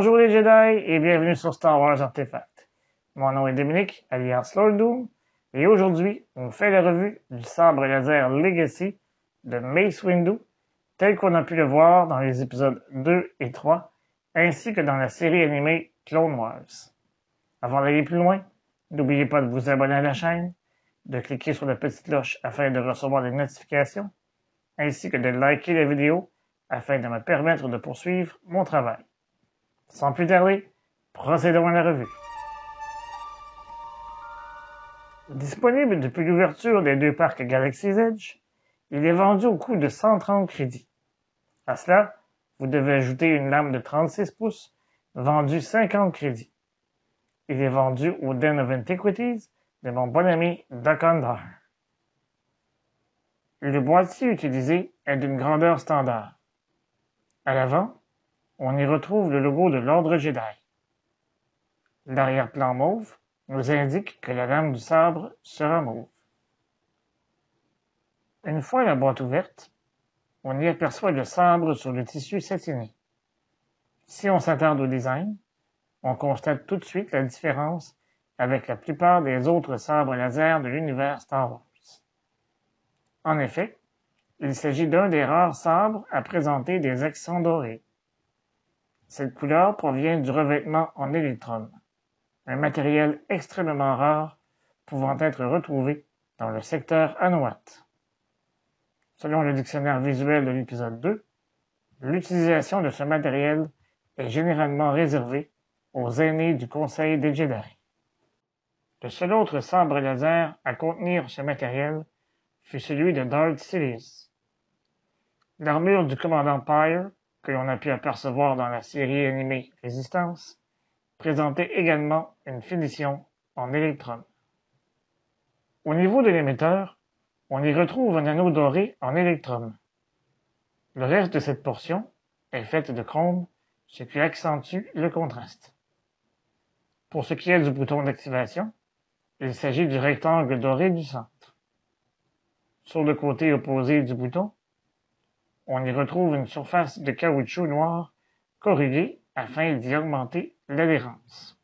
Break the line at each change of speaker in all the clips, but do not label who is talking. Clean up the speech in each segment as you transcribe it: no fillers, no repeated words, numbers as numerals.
Bonjour les Jedi et bienvenue sur Star Wars Artefact. Mon nom est Dominique, alias Lord Doom, et aujourd'hui, on fait la revue du sabre laser Legacy de Mace Windu, tel qu'on a pu le voir dans les épisodes 2 et 3, ainsi que dans la série animée Clone Wars. Avant d'aller plus loin, n'oubliez pas de vous abonner à la chaîne, de cliquer sur la petite cloche afin de recevoir les notifications, ainsi que de liker la vidéo afin de me permettre de poursuivre mon travail. Sans plus tarder, procédons à la revue. Disponible depuis l'ouverture des deux parcs Galaxy's Edge, il est vendu au coût de 130 crédits. À cela, vous devez ajouter une lame de 36 pouces, vendue 50 crédits. Il est vendu au Den of Antiquities de mon bon ami Dokondar. Le boîtier utilisé est d'une grandeur standard. À l'avant, on y retrouve le logo de l'Ordre Jedi. L'arrière-plan mauve nous indique que la lame du sabre sera mauve. Une fois la boîte ouverte, on y aperçoit le sabre sur le tissu satiné. Si on s'attarde au design, on constate tout de suite la différence avec la plupart des autres sabres laser de l'univers Star Wars. En effet, il s'agit d'un des rares sabres à présenter des accents dorés. Cette couleur provient du revêtement en électrum, un matériel extrêmement rare pouvant être retrouvé dans le secteur Anoat. Selon le dictionnaire visuel de l'épisode 2, l'utilisation de ce matériel est généralement réservée aux aînés du Conseil des Jedi. Le seul autre sabre laser à contenir ce matériel fut celui de Darth Sidious. L'armure du commandant Pyre, que l'on a pu apercevoir dans la série animée Résistance, présentait également une finition en électrum. Au niveau de l'émetteur, on y retrouve un anneau doré en électrum. Le reste de cette portion est faite de chrome, ce qui accentue le contraste. Pour ce qui est du bouton d'activation, il s'agit du rectangle doré du centre. Sur le côté opposé du bouton, on y retrouve une surface de caoutchouc noir corrugée afin d'y augmenter l'adhérence.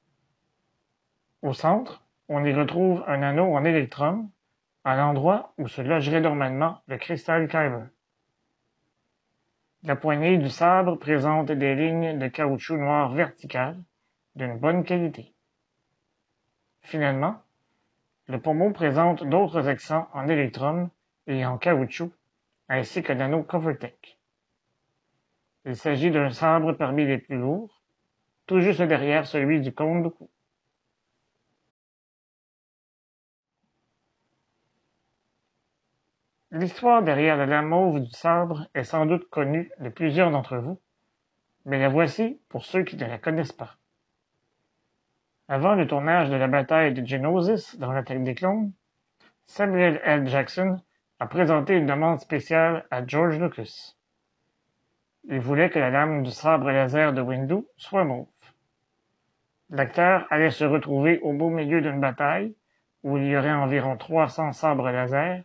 Au centre, on y retrouve un anneau en électrum, à l'endroit où se logerait normalement le cristal Kyber. La poignée du sabre présente des lignes de caoutchouc noir verticales d'une bonne qualité. Finalement, le pommeau présente d'autres accents en électrum et en caoutchouc, ainsi que l'anneau Covertech. Il s'agit d'un sabre parmi les plus lourds, tout juste derrière celui du Conde Dooku. L'histoire derrière la lame mauve du sabre est sans doute connue de plusieurs d'entre vous, mais la voici pour ceux qui ne la connaissent pas. Avant le tournage de la bataille de Geonosis dans l'Attaque des Clones, Samuel L. Jackson a présenté une demande spéciale à George Lucas. Il voulait que la lame du sabre laser de Windu soit mauve. L'acteur allait se retrouver au beau milieu d'une bataille où il y aurait environ 300 sabres laser,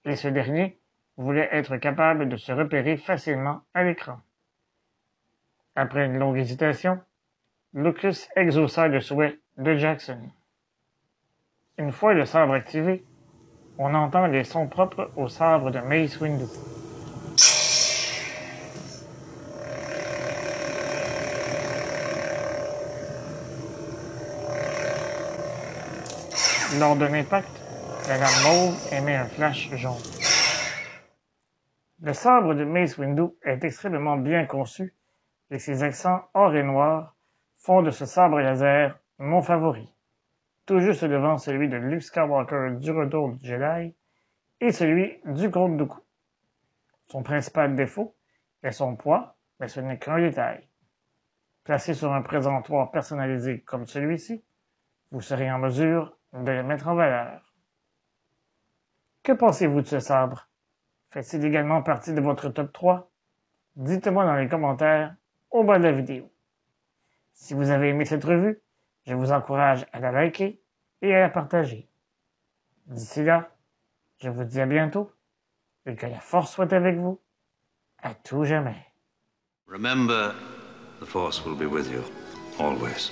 et ce dernier voulait être capable de se repérer facilement à l'écran. Après une longue hésitation, Lucas exauça le souhait de Jackson. Une fois le sabre activé, on entend les sons propres au sabre de Mace Windu. Lors d'un impact, la lame mauve émet un flash jaune. Le sabre de Mace Windu est extrêmement bien conçu et ses accents or et noir font de ce sabre laser mon favori, tout juste devant celui de Luke Skywalker du Retour du Jedi et celui du Conde Dooku. Son principal défaut est son poids, mais ce n'est qu'un détail. Placé sur un présentoir personnalisé comme celui-ci, vous serez en mesure de le mettre en valeur. Que pensez-vous de ce sabre? Fait-il également partie de votre top 3? Dites-moi dans les commentaires au bas de la vidéo. Si vous avez aimé cette revue, je vous encourage à la liker et à la partager. D'ici là, je vous dis à bientôt et que la force soit avec vous à tout jamais.
Remember, The Force will be with you, always.